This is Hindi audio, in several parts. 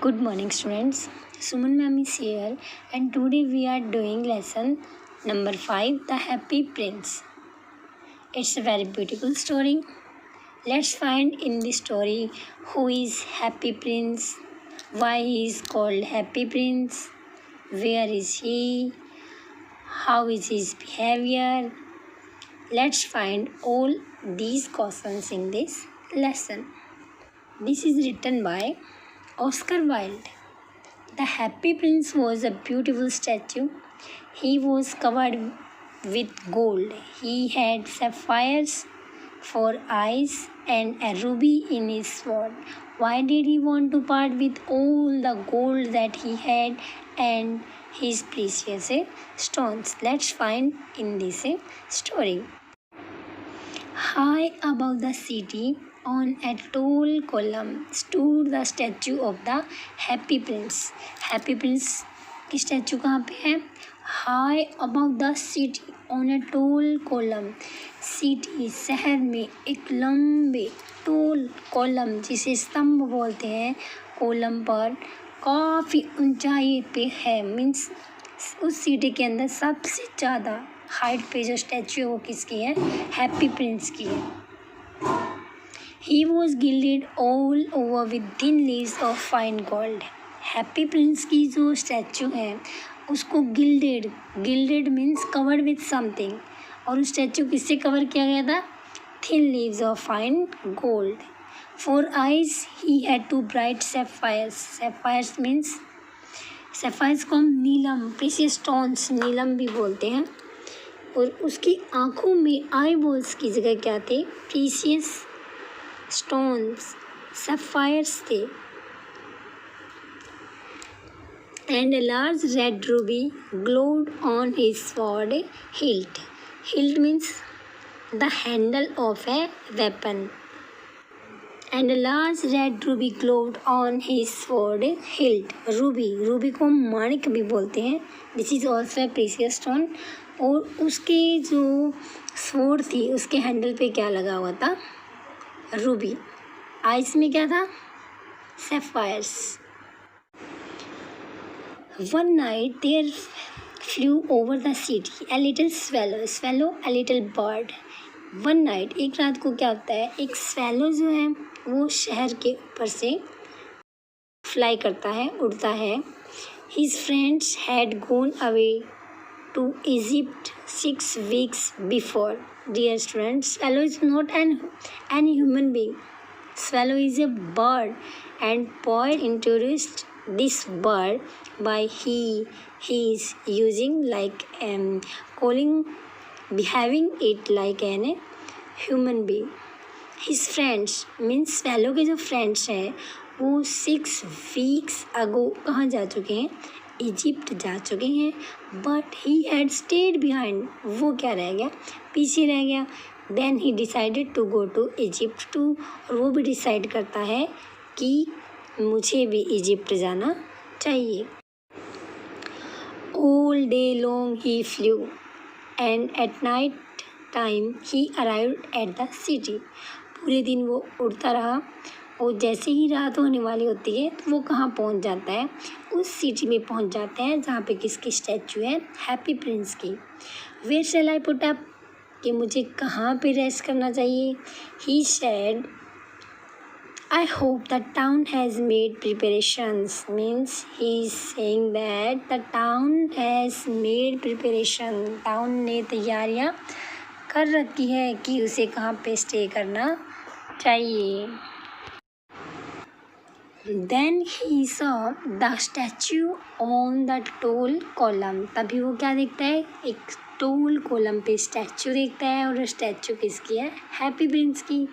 Good morning, students. Suman ma'am is here, and today we are doing lesson number 5, The Happy Prince. It's a very beautiful story. Let's find in the story who is Happy Prince, why he is called Happy Prince, where is he, how is his behavior. Let's find all these questions in this lesson. This is written by Oscar Wilde. The Happy Prince was a beautiful statue. He was covered with gold. He had sapphires for eyes and a ruby in his sword. Why did he want to part with all the gold that he had and his precious stones? Let's find in this story. High above the city, on a tall column, stood the statue of the Happy Prince. Happy Prince की स्टैचू कहाँ पे है? High above the city, on a tall column. City शहर में एक लंबे टोल कॉलम जिसे स्तंभ बोलते हैं, कॉलम पर काफ़ी ऊंचाई पे है. मीन्स उस सिटी के अंदर सबसे ज़्यादा हाइट पे जो स्टैचू है वो किसकी है? हैप्पी प्रिंस की है. He was gilded all over with thin leaves of fine gold. Happy Prince की जो स्टैचू है उसको gilded means covered with something, और उस स्टैचू किससे कवर किया गया था? Thin leaves of fine gold. For eyes he had two bright sapphires. Sapphires means sapphires को हम नीलम, प्रीशियस स्टोन्स नीलम भी बोलते हैं. और उसकी आँखों में आई बॉल्स की जगह क्या थे? प्रीशियस स्टोन्स, सैफायर्स थे. And a large red Ruby glowed on his sword hilt. Hilt means the handle of a weapon. And a large red Ruby glowed on his sword hilt. Ruby को हम माणिक भी बोलते हैं. This is also a precious stone. और उसके जो स्वॉर्ड थी उसके हैंडल पे क्या लगा हुआ था? रूबी. आइस में क्या था? Sapphires. One night there flew over the city a little swallow a little bird. One night, एक रात को क्या होता है, एक स्वेलो जो है वो शहर के ऊपर से फ्लाई करता है, उड़ता है. His friends had gone away to Egypt 6 weeks before. Dear students, swallow is not an human being. Swallow is a bird, and poet introduced this bird by he is using like behaving it like an human being. His friends means swallow के जो friends हैं वो 6 weeks ago कहाँ जा चुके हैं? इजिप्ट जा चुके हैं. But he had stayed behind. वो क्या रह गया? पीछे रह गया. Then he decided to go to Egypt too. और वो भी डिसाइड करता है कि मुझे भी इजिप्ट जाना चाहिए. All day long he flu and at night time he arrived at the city. पूरे दिन वो उड़ता रहा और जैसे ही रात होने वाली होती है तो वो कहाँ पहुँच जाता है? उस सिटी में पहुँच जाते हैं जहाँ पे किसकी स्टैचू है? हैप्पी प्रिंस की. Where shall I put up, कि मुझे कहाँ पे रेस्ट करना चाहिए? He said I hope the town has made preparations. Means he is saying that the town has made preparation. Town ने तैयारियाँ कर रखी है कि उसे कहाँ पे स्टे करना चाहिए. Then he saw the statue on the tall column. तभी वो क्या देखता है? एक टोल कॉलम पे स्टैचू देखता है, और स्टैचू किसकी है? हैप्पी प्रिंस की.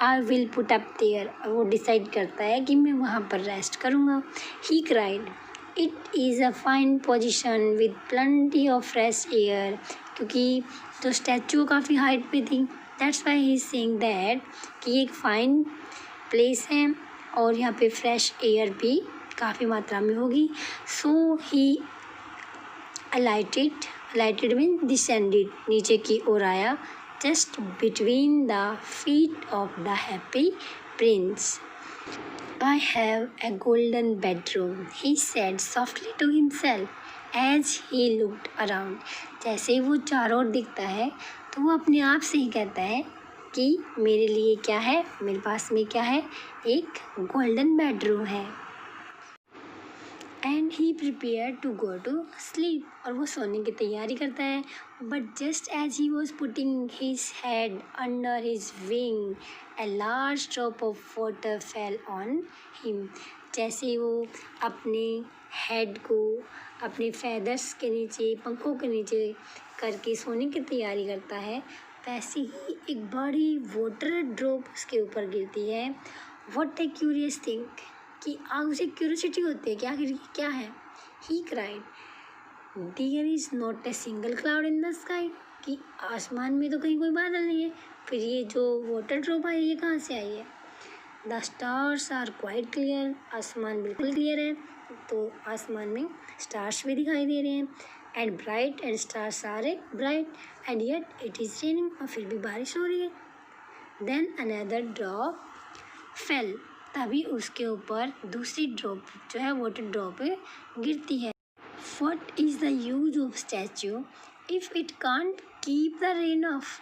I will put up there. वो डिसाइड करता है कि मैं वहाँ पर रेस्ट करूँगा. He cried it is a fine position with plenty of fresh air. क्योंकि तो स्टैचू काफ़ी हाइट पे थी. That's why he is saying that कि एक फ़ाइन प्लेस है और यहाँ पे फ्रेश एयर भी काफ़ी मात्रा में होगी. सो ही अलाइटेड मीन डिसेंडेड, नीचे की ओर आया. Just between the feet of the happy Prince. I have a golden bedroom, he said softly to himself as he looked around. जैसे ही वो चारों ओर दिखता है तो वो अपने आप से ही कहता है कि मेरे लिए क्या है, मेरे पास में क्या है, एक गोल्डन बेडरूम है। And he prepare to go to sleep, और वो सोने की तैयारी करता है। But just as he was putting his head under his wing a large drop of water fell on him. जैसे ही वो अपने हेड को अपने फेदर्स के नीचे, पंखों के नीचे करके सोने की तैयारी करता है, वैसे ही एक बड़ी वाटर ड्रॉप उसके ऊपर गिरती है। व्हाट ए क्यूरियस थिंग, कि आग उसे क्यूरियोसिटी होती है कि आखिर ये क्या है। He cried, there is not a single cloud in the sky, कि आसमान में तो कहीं कोई बादल नहीं है, फिर ये जो वाटर ड्रॉप आई ये कहाँ से आई है। The stars are quite clear, आसमान बिल्कुल क्लियर है, तो आसमान में स्टार्स भी दिखाई दे रहे हैं। And bright, and stars are a bright, and yet it is raining, और फिर भी बारिश हो रही है। देन अनदर ड्रॉप फेल, तभी उसके ऊपर दूसरी ड्रॉप जो है वाटर ड्रॉप गिरती है। What is the use of statute if it can't keep the rain of.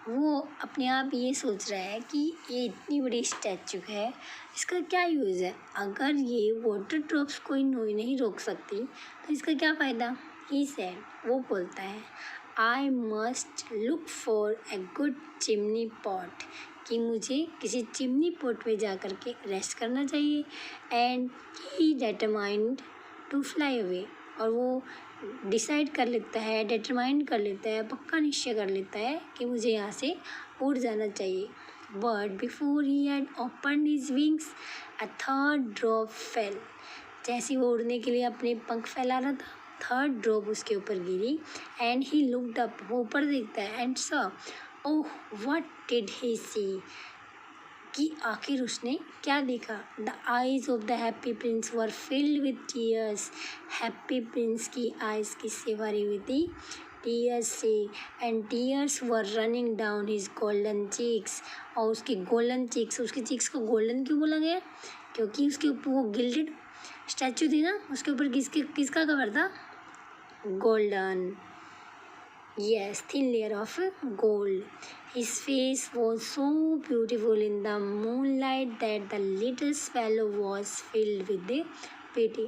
वो अपने आप ये सोच रहा है कि ये इतनी बड़ी स्टैचू है, इसका क्या यूज़ है, अगर ये वाटर ड्रॉप्स कोई नहीं रोक सकती तो इसका क्या फ़ायदा। ही सेड, वो बोलता है, I must look for a good chimney pot, कि मुझे किसी चिमनी पॉट में जा कर के रेस्ट करना चाहिए। And he determined to fly away, और वो डिसाइड कर लेता है, डिटरमाइंड कर लेता है, पक्का निश्चय कर लेता है कि मुझे यहाँ से उड़ जाना चाहिए। But before he had open his wings a third drop fail, जैसे वो उड़ने के लिए अपने पंख फैला रहा था, थर्ड ड्रॉप उसके ऊपर गिरी। एंड ही लुक्ड अप, वो ऊपर देखता है, and saw, oh what did he see, कि आखिर उसने क्या देखा। The eyes of the happy Prince were filled with tears, Happy Prince की आइज़ किससे भरी हुई थी, टीयर्स से। And tears were running down his golden cheeks, और उसके गोल्डन चीक्स, उसके चीक्स को गोल्डन क्यों बोला गया, क्योंकि उसके ऊपर वो गिल्डेड स्टैचू थी ना, उसके ऊपर किसका कवर था, golden, yes, thin layer of gold. His face was so beautiful in the moonlight that the little swallow was filled with pity.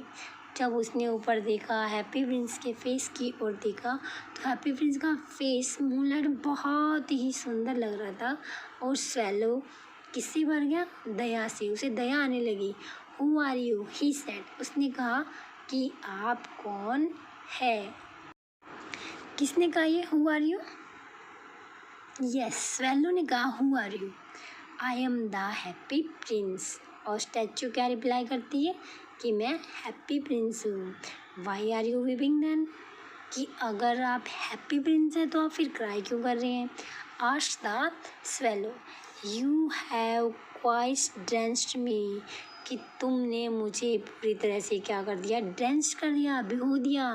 जब उसने ऊपर देखा, हैप्पी प्रिंस के फेस की ओर देखा, तो हैप्पी प्रिंस का फेस मूनलाइट में बहुत ही सुंदर लग रहा था। और स्वैलो किससे भर गया, दया से, उसे दया आने लगी। Who are you, he said, उसने कहा कि आप कौन है। किसने कहा ये, who are you, yes, swallow ने कहा who are you, I am the happy prince. और स्टैचू क्या रिप्लाई करती है कि मैं हैप्पी प्रिंस हूँ। Why are you weeping then, कि अगर आप हैप्पी प्रिंस हैं तो आप फिर क्राई क्यों कर रहे हैं। Asked the swallow, you have quite drenched me, कि तुमने मुझे पूरी तरह से क्या कर दिया, ड्रेंच कर दिया, भिगो दिया।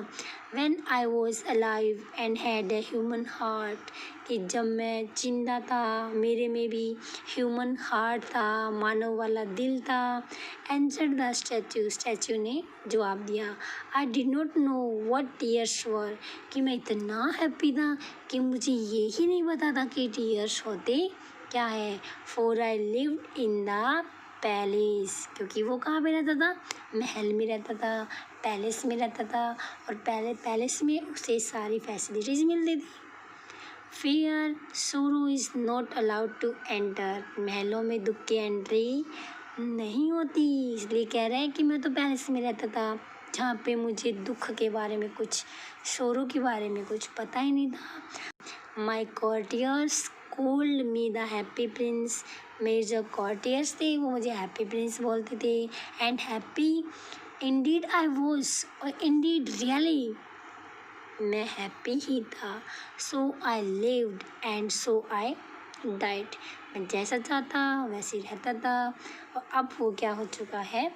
When I was alive and had a human heart, कि जब मैं जिंदा था, मेरे में भी ह्यूमन हार्ट था, मानव वाला दिल था। एंसर्ड द स्टैचू, स्टैचू ने जवाब दिया, I did not know what tears were, कि मैं इतना हैप्पी था कि मुझे ये ही नहीं पता था कि टीयर्स होते क्या है। For I lived in the palace, क्योंकि वो कहाँ पे रहता था, महल में रहता था, पैलेस में रहता था, और पैलेस में उसे सारी फैसिलिटीज़ मिलती थी। Fear sorrow is not allowed to enter, महलों में दुख की एंट्री नहीं होती, इसलिए कह रहे हैं कि मैं तो पैलेस में रहता था जहाँ पे मुझे दुख के बारे में कुछ, सोरो के बारे में कुछ पता ही नहीं था। My courtiers called me the happy Prince, मेरे जो कॉर्टियर्स थे वो मुझे हैप्पी प्रिंस बोलते थे। And happy indeed I was, और इंडीड रियली मैं हैप्पी ही था। So I lived and so I died, मैं जैसा चाहता वैसे ही रहता था, और अब वो क्या हो चुका है,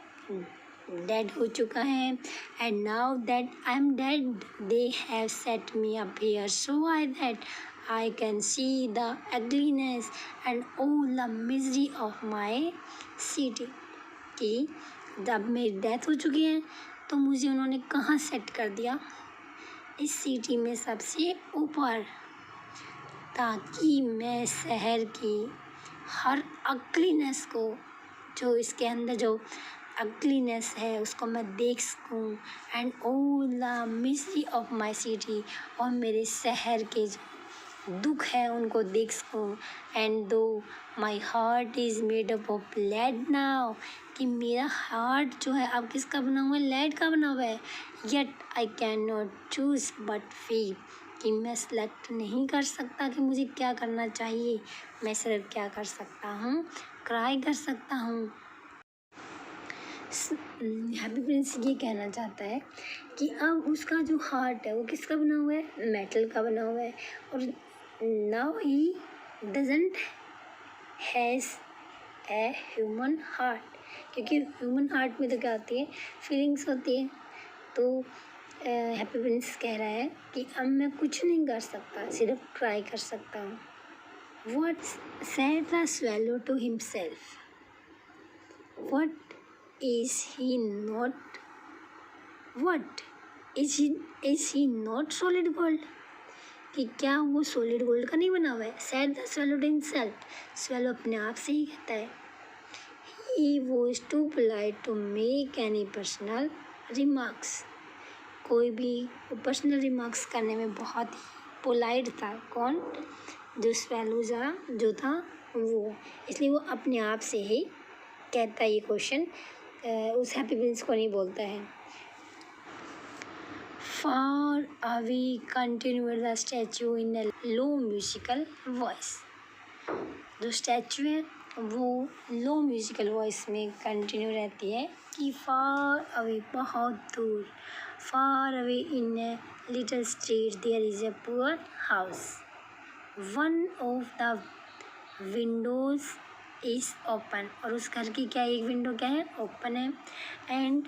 डेड हो चुका है। And now that I am dead they have set me up here so I that I can see the ugliness and all the misery of my city. कि जब मेरी डेथ हो चुकी है तो मुझे उन्होंने कहाँ सेट कर दिया, इस सिटी में सबसे ऊपर, ताकि मैं शहर की हर अगलीनेस को, जो इसके अंदर जो अगलीनेस है उसको मैं देख सकूं, and all the misery of my city, और मेरे शहर के जो दुख है उनको देख सकूं। And though my heart is made up of lead now, कि मेरा हार्ट जो है अब किसका बना हुआ है, लेड का बना हुआ है। Yet I can not choose but feel, कि मैं सेलेक्ट नहीं कर सकता कि मुझे क्या करना चाहिए, मैं सिर्फ क्या कर सकता हूँ, क्राई कर सकता हूँ। हैप्पी प्रिंस ये कहना चाहता है कि अब उसका जो हार्ट है वो किसका बना हुआ है, मेटल का बना हुआ है, और now he doesn't has a human heart, क्योंकि ह्यूमन हार्ट में तो क्या होती है, फीलिंग्स होती है। तो हैप्पी प्रिंस कह रहा है कि अब मैं कुछ नहीं कर सकता, सिर्फ ट्राई कर सकता हूँ। What said the swallow to himself? What is he not? What is he not solid gold? कि क्या वो सॉलिड गोल्ड का नहीं बना हुआ है? Said the swallow to himself. Swallow अपने आप से ही कहता है। He was too polite to make any personal remarks. कोई भी पर्सनल रिमार्क्स करने में बहुत ही पोलाइट था। कौन? जो स्वैलो जो था वो, इसलिए वो अपने आप से ही कहता है ये क्वेश्चन, उस हैप्पी प्रिंस को नहीं बोलता है। Far away continued the statue in a low musical voice. जो स्टैचू है वो लो म्यूजिकल वॉइस में कंटिन्यू रहती है कि फार अवे, बहुत दूर, far away in a little street there is a poor house, one of the windows is open, और उस घर की क्या एक विंडो क्या है, ओपन है। And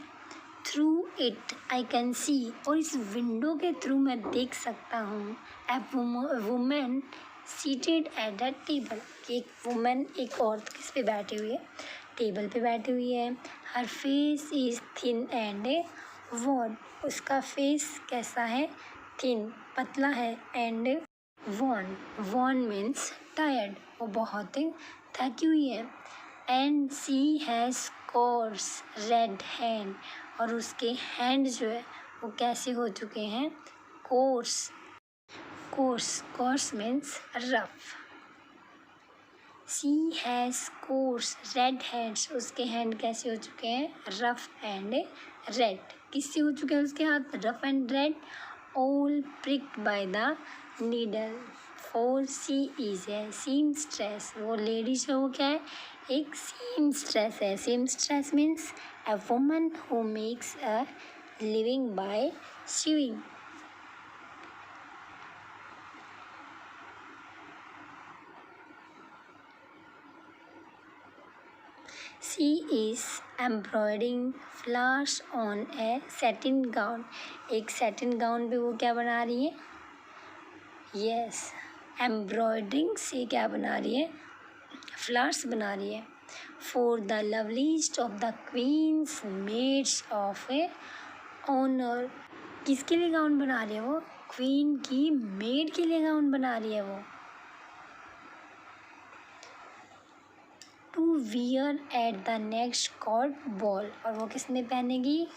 through it I can see, और इस विंडो के थ्रू मैं देख सकता हूँ, a women seated at the table, एक वुमेन, एक औरत किस पे बैठी हुई है, टेबल पे बैठी हुई है। Her face is thin and worn, उसका फेस कैसा है, थिन, पतला है, एंड वॉन मीन्स टायर्ड, वो बहुत ही थकी हुई है। And she has coarse red hand, और उसके हैंड जो है वो कैसे हो चुके हैं, coarse, coarse means rough. She has coarse red hands, उसके हैंड कैसे हो चुके हैं, रफ एंड रेड, किससे हो चुके हैं उसके हाथ, rough and red. All pricked by the needle, for she is a seamstress, वो लेडीज है वो क्या है, एक सीमस्ट्रेस है। Seamstress means a woman who makes a living by sewing. She is embroidering flowers on a satin gown, एक satin gown पे वो क्या बना रही है, yes, एम्ब्रॉयडरिंग से क्या बना रही है, फ्लावर्स बना रही है। For the loveliest of the queen's maids of a honor, किसके लिए गाउन बना रही है वो, क्वीन की मेड के लिए गाउन बना रही है वो। To wear at the next court ball, और वो किस में पहनेगी,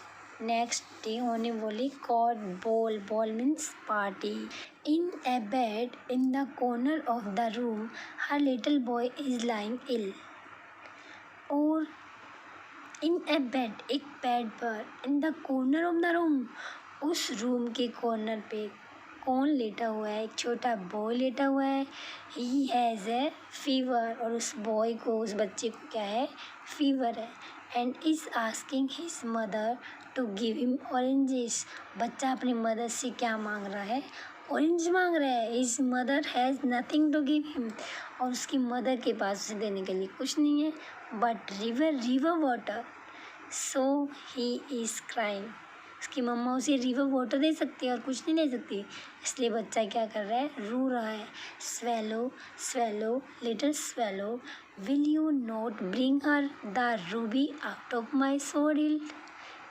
नेक्स्ट डे होने वाली court ball, ball means party. In a bed in the corner of the room her little boy is lying ill, और इन ए बेड, एक बेड पर, in the corner of the room, उस रूम के कॉर्नर पे कौन लेटा हुआ है, एक छोटा बॉय लेटा हुआ है। ही हैज़ ए फीवर, और उस बॉय को, उस बच्चे को क्या है, फीवर है। And is asking his mother to give him oranges, बच्चा अपनी मदर से क्या मांग रहा है, ऑरेंज मांग रहा है। His mother has nothing to give him, और उसकी मदर के पास उसे देने के लिए कुछ नहीं है, but river water, so he is crying, उसकी मम्मा उसे रिवर वाटर दे सकती है और कुछ नहीं दे सकती, इसलिए बच्चा क्या कर रहा है, रो रहा है। Swallow swallow little swallow will you not bring her the Ruby out of my sword hilt?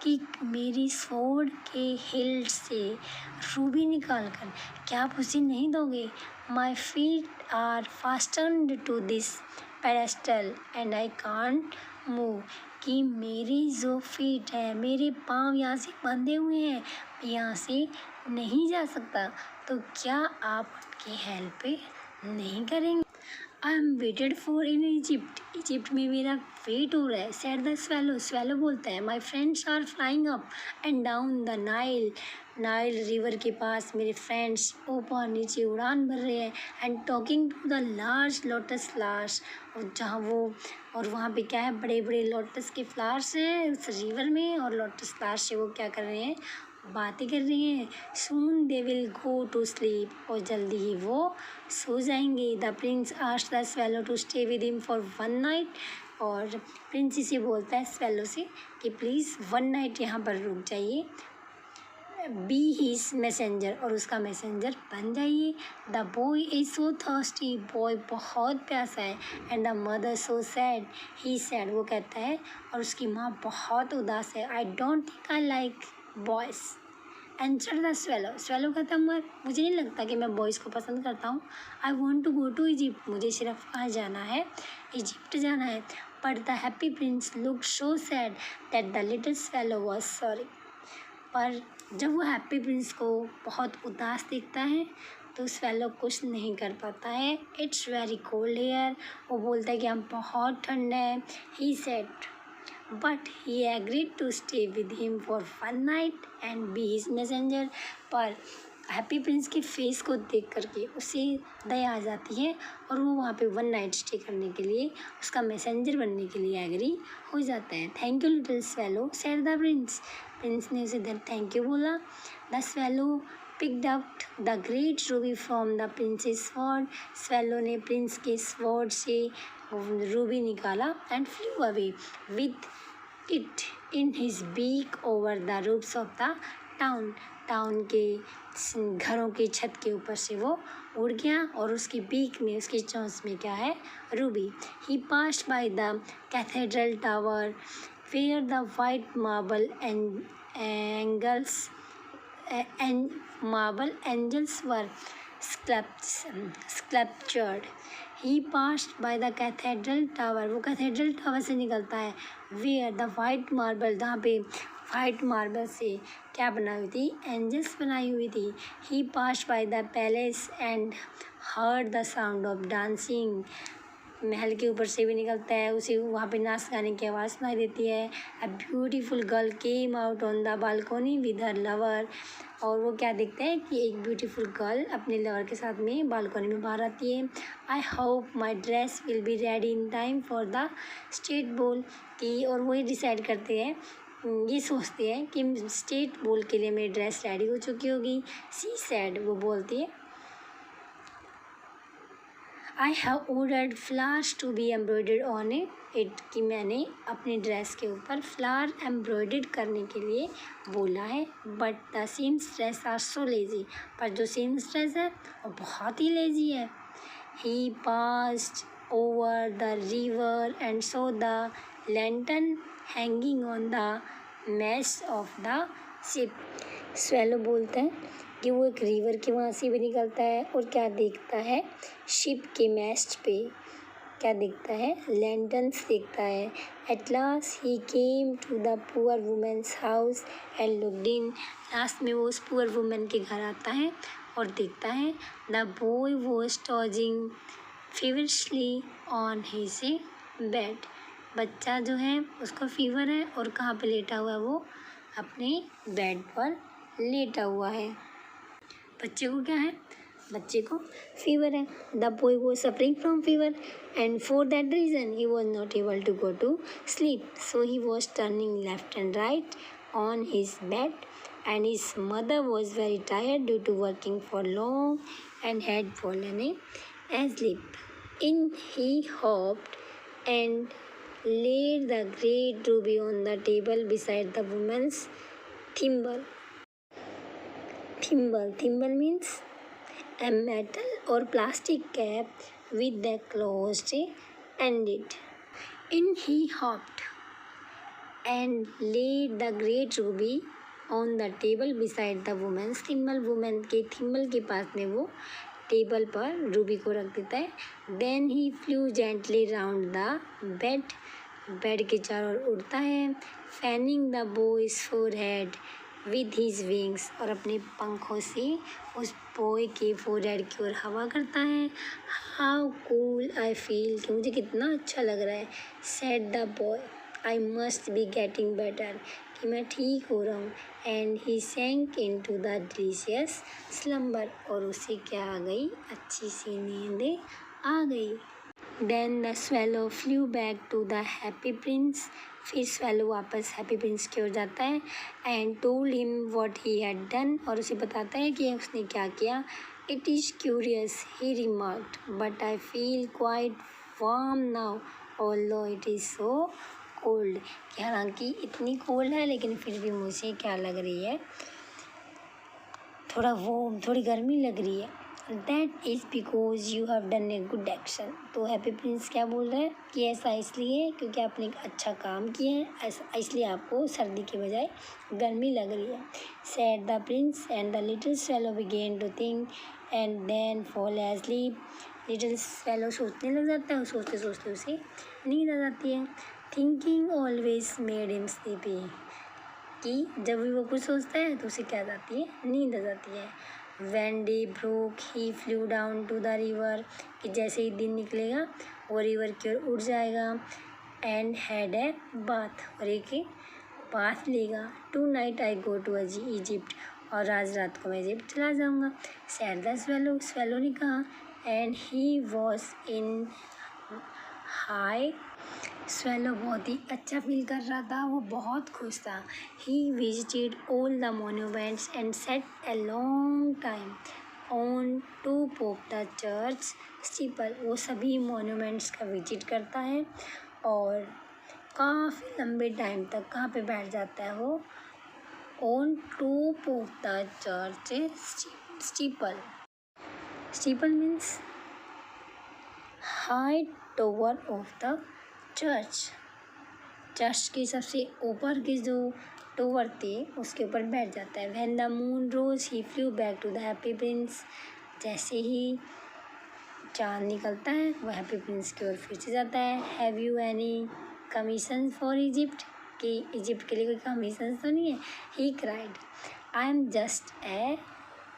कि मेरी स्वॉर्ड के हिल्ट से रूबी निकाल कर क्या आप उसे नहीं दोगे? My feet are fastened to this pedestal and I can't move. कि मेरी जो फीट है, मेरे पाँव यहाँ से बंधे हुए हैं, यहाँ से नहीं जा सकता। तो क्या आप उनकी हेल्प नहीं करेंगे? I am waited for in Egypt. Egypt में मेरा वेट हो रहा है। Said the swallow. स्वेलो बोलता है my friends are flying up and down the Nile. Nile river के पास मेरे फ्रेंड्स ऊपर नीचे उड़ान भर रहे हैं। And talking to the large lotus flowers. और जहाँ वो और वहाँ पे क्या है, बड़े बड़े लोटस के फ्लावर्स हैं उस रिवर में, और लोटस फ्लावर्स से वो क्या कर रहे हैं, बातें कर रही हैं। Soon they will go to sleep. और जल्दी ही वो सो जाएंगे। The prince asked the swallow to stay with him for one night. और प्रिंस इसे बोलता है स्वेलो से कि प्लीज़ वन नाइट यहाँ पर रुक जाइए, बी हीज मैसेंजर, और उसका मैसेंजर बन जाइए। The boy is so thirsty. Boy बहुत प्यासा है। And the mother so sad. He sad, वो कहता है, और उसकी माँ बहुत उदास है। I don't think I like boys answer the swallow. Swallow कहता है मुझे नहीं लगता कि मैं बॉयज़ को पसंद करता हूँ। I want to go to Egypt. मुझे सिर्फ कहाँ जाना है, इजिप्ट जाना है। But the happy prince look so sad that the little swallow was sorry. पर जब वो हैप्पी प्रिंस को बहुत उदास देखता है तो स्वेलो कुछ नहीं कर पाता है। It's very cold here. वो बोलता है कि हम बहुत ठंड है। He said but he agreed to stay with him for one night and be his messenger. पर हैप्पी प्रिंस के फेस को देख करके उसे दया आ जाती है और वो वहाँ पे वन नाइट स्टे करने के लिए उसका मैसेंजर बनने के लिए एग्री हो जाता है। Thank you little swallow said the prince. Prince ने उसे थैंक यू बोला। The swallow picked up the great ruby from the prince's sword. Swallow ने प्रिंस के स्वॉर्ड से रूबी निकाला and flew away with it in his beak over the roofs of the town. Town के घरों की छत के ऊपर से वो उड़ गया और उसकी बीक में, उसकी चोंच में क्या है, ruby. He passed by the cathedral tower where the white marble angels were sculptured. He passed by the cathedral tower. वो कैथेड्रल टावर से निकलता है। Where the white marble, जहाँ पे वाइट मार्बल से क्या बनाई हुई थी, एंजल्स बनाई हुई थी। He passed by the palace and heard the sound of dancing. महल के ऊपर से भी निकलता है, उसे वहाँ पे नाच गाने की आवाज़ सुनाई देती है। A beautiful girl came out on the balcony with her lover. और वो क्या देखते हैं कि एक ब्यूटीफुल गर्ल अपने लवर के साथ में बालकोनी में बाहर आती है। I hope my dress will be ready in time for the state ball. की और वही डिसाइड करते हैं, ये सोचते हैं कि स्टेट बॉल के लिए मेरी ड्रेस रेडी हो चुकी होगी। सी सैड, वो बोलती है I have ordered flowers to be embroidered on it. कि मैंने अपनी ड्रेस के ऊपर फ्लावर एम्ब्रॉयडर्ड करने के लिए बोला है। But the seamstress are so lazy. पर जो सीमस्ट्रेस है वो बहुत ही लेजी है। He passed over the river and saw the lantern hanging on the mast of the ship. Swallow बोलता है कि वो एक रिवर के वहाँ से भी निकलता है और क्या देखता है, शिप के मैस्ट पे क्या देखता है, लैंटर्न्स देखता है। At last he came to the poor woman's house and looked in. Last में वो उस पुअर वुमेन के घर आता है और देखता है the boy was tossing feverishly on his bed. बच्चा जो है उसको फीवर है और कहाँ पे लेटा हुआ है, वो अपने बेड पर लेटा हुआ है। बच्चे को क्या है, बच्चे को फीवर है। The boy was suffering from fever and for that reason he was not able to go to sleep. So he was turning left and right on his bed and his mother was very tired due to working for long and had fallen asleep. In he hopped and laid the great ruby on the table beside the woman's thimble. Thimble means a metal or plastic cap with the closed ended. In he hopped and laid the great ruby on the table beside the woman's thimble. Women के थिम्बल के पास में वो टेबल पर रूबी को रख देता है. Then he flew gently round the bed. Bed के चारों ओर उड़ता है. Fanning the boy's forehead with his wings. और अपने पंखों से उस बॉय के फोरहेड की ओर हवा करता है. How cool I feel. कि मुझे कितना अच्छा लग रहा है. Said the boy. I must be getting better. कि मैं ठीक हो रहा हूँ. And he sank into the delicious slumber. और उसे क्या आ गई? अच्छी सी नींद आ गई. Then the swallow flew back to the happy prince. फिर swallow वापस happy prince की ओर जाता है and told him what he had done. और उसे बताता है कि उसने क्या किया. It is curious, he remarked, but I feel quite warm now, although it is so cold. कि हालांकि इतनी कोल्ड है लेकिन फिर भी मुझे क्या लग रही है, थोड़ा वार्म, थोड़ी गर्मी लग रही है. That is because you have done a good action. तो हैप्पी प्रिंस क्या बोल रहा है कि ऐसा इसलिए क्योंकि आपने एक अच्छा काम किया है, ऐसा इसलिए आपको सर्दी के बजाय गर्मी लग रही है. Said the prince and the little swallow began to think and then fall asleep. Little swallow सोचने लग जाता है और सोचते सोचते उसे नींद आ जाती है. Thinking always made him sleepy. कि जब भी वो कुछ सोचता है तो उसे क्या आ जाती है, नींद आ जाती है. When day broke, he flew down to the river. कि जैसे ही दिन निकलेगा वो रिवर की ओर उड़ जाएगा. And had a bath. और एक बाथ लेगा. Tonight I go to Egypt. और आज रात को मैं इजिप्ट चला जाऊँगा. Said the swallow. swallow ने कहा. And he was in high. swallow बहुत ही अच्छा फील कर रहा था, वो बहुत खुश था. He visited all the monuments and sat a long time on top of the church steeple. वो सभी monuments का विजिट करता है और काफ़ी लंबे टाइम तक कहाँ पे बैठ जाता है वो, on top of the church steeple. steeple means high tower of the church के सबसे ऊपर के जो टोवर थे उसके ऊपर बैठ जाता है. When the moon rose, he flew back to the happy prince. जैसे ही चाँद निकलता है वो हैप्पी प्रिंस की ओर फिर से जाता है. Have you any commissions for Egypt? कि इजिप्ट के लिए कोई कमीशन तो नहीं है. He cried. I am just a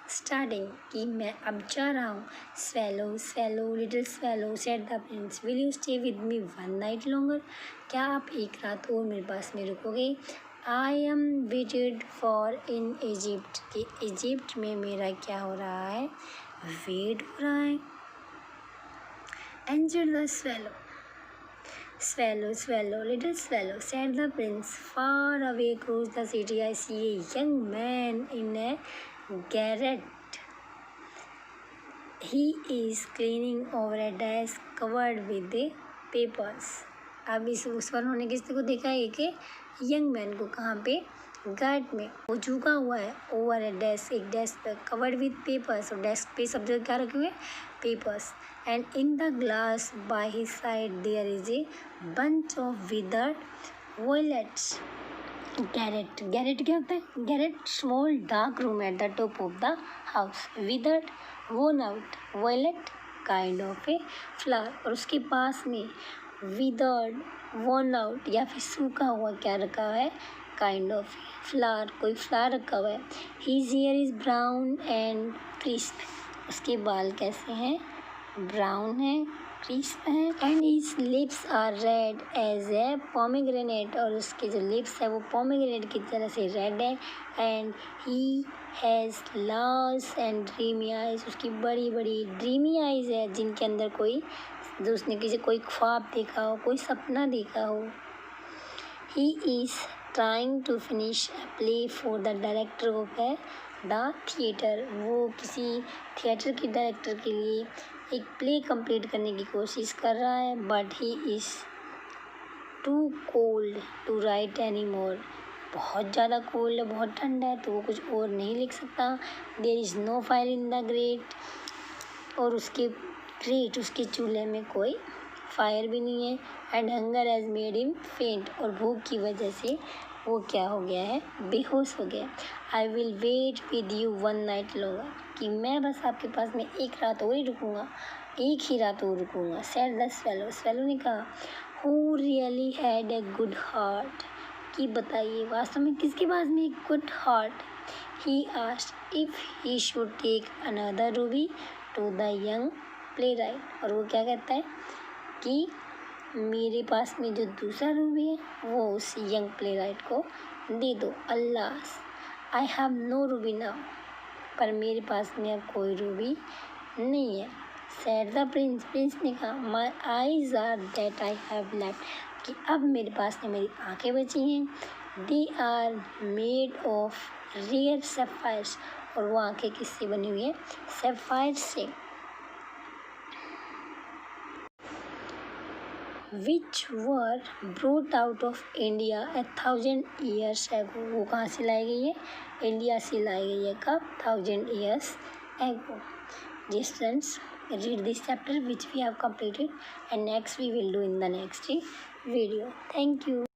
starting. कि मैं अब जा रहा हूँ. Swallow, swallow, little swallow, said the prince. Will you stay with me one night longer? क्या आप एक रात और मेरे पास में रुकोगे? I am waited for in Egypt. कि इजिप्ट में मेरा क्या हो रहा है, वेट हो रहा है. Answered the swallow. Swallow, swallow, little swallow, said the prince. Far away across the city I see a young man in a garret. He is cleaning over a desk covered with the papers. अब उस पर उन्होंने किसी को देखा है कि यंग मैन को कहाँ पे, गार्ड में. वो झुका हुआ है ओवर ए डेस्क, एक डेस्क पर, कवर्ड विद पेपर्स. और डेस्क पे सब जगह क्या रखे हुए, papers. And in the glass by his side there is a bunch of withered violets. Garret, garret क्या होता है? Garret small dark room at the top of the house. Withered worn out, violet kind of a flower. और उसके पास में विदर्ड वोन आउट या फिर सूखा हुआ क्या रखा है, काइंड ऑफ फ्लावर, कोई फ्लावर रखा हुआ है. His hair is brown and crisp. उसके बाल कैसे हैं, ब्राउन है, क्रिस्प है. And his lips are red as a pomegranate. और उसके जो लिप्स है वो पोमेग्रेनेट की तरह से रेड है. And he has large and dreamy eyes. उसकी बड़ी बड़ी ड्रीमी आइज है जिनके अंदर कोई, जो उसने किसी कोई ख्वाब देखा हो, कोई सपना देखा हो. He is trying to finish a play for the director of the theatre. वो किसी थिएटर के डायरेक्टर के लिए एक प्ले कंप्लीट करने की कोशिश कर रहा है. But he is too cold to write any more. बहुत ज़्यादा कोल्ड है, बहुत ठंडा है, तो वो कुछ और नहीं लिख सकता. There is no fire in the grate. और उसके ग्रेट, उसके चूल्हे में कोई फायर भी नहीं है, and hunger has made him फेंट, और भूख की वजह से वो क्या हो गया है, बेहोश हो गया। I will wait with you one night longer, कि मैं बस आपके पास में एक रात और ही रुकूंगा, एक ही रात और रुकूंगा। सेड द स्वेलो, स्वेलो ने कहा, who really had a good heart, कि बताइए वास्तव में किसके पास में एक गुड हार्ट। ही asked if he should take another ruby to the young playwright, और वो क्या कहता है कि मेरे पास में जो दूसरा रूबी है वो उस यंग प्ले राइट को दे दो। Alas, I have no ruby now, पर मेरे पास में अब कोई रूबी नहीं है। सेड द प्रिंस, प्रिंस ने कहा, my eyes are that I have left, कि अब मेरे पास में मेरी आंखें बची हैं। They are made of rare sapphires, और वो आंखें किससे बनी हुई है, सैफायर से। Which were brought out of India 1000 years ago, वो कहाँ से लाई गई है, इंडिया से लाई गई है, कब, 1000 years ago। Dear students, read this chapter which we have completed, and next we will do in the next video. Thank you.